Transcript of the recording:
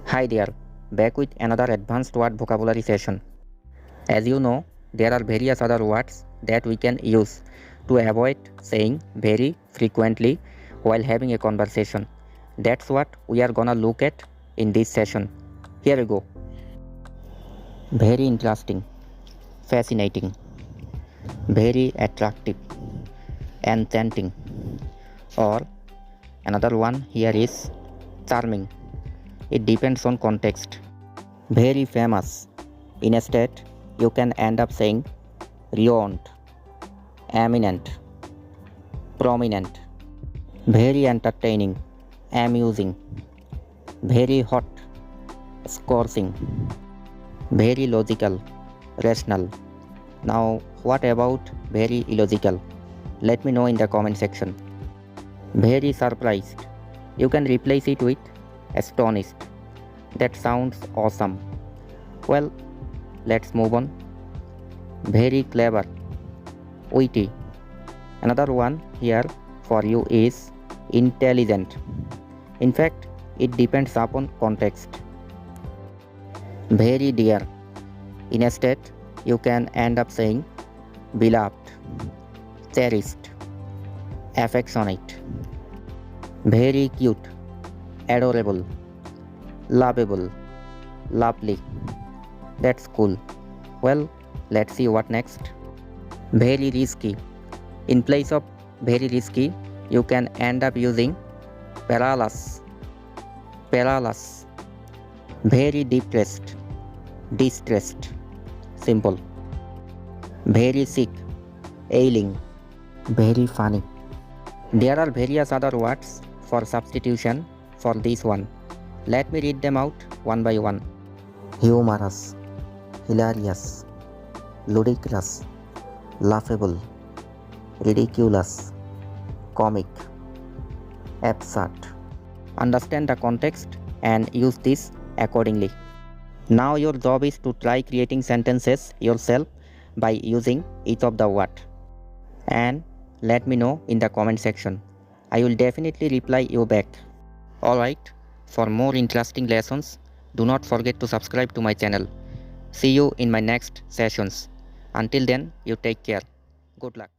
Hi there, back with another advanced word vocabulary session. As you know, there are various other words that we can use to avoid saying very frequently while having a conversation. That's what we are gonna look at in this session. Here we go. Very interesting, fascinating, very attractive, enchanting, or another one here is charming. It depends on context. Very famous. Instead, you can end up saying renowned, eminent, prominent. Very entertaining, amusing, very hot, scorching, very logical, rational. Now, what about very illogical? Let me know in the comment section. Very surprised. You can replace it with astonished. That sounds awesome. Well, let's move on. Very clever, witty. Another one here for you is intelligent. In fact, it depends upon context. Very dear. Instead, you can end up saying beloved, cherished, affectionate. Very cute, adorable, lovable, lovely. That's cool. Well, let's see what next. Very risky. In place of very risky, you can end up using perilous. Perilous. Very depressed. Distressed. Simple. Very sick. Ailing. Very funny. There are various other words for substitution for this one. Let me read them out one by one. Humorous, hilarious, ludicrous, laughable, ridiculous, comic, absurd. Understand the context and use this accordingly. Now your job is to try creating sentences yourself by using each of the words. And let me know in the comment section. I will definitely reply you back. Alright, for more interesting lessons, do not forget to subscribe to my channel. See you in my next sessions. Until then, you take care. Good luck.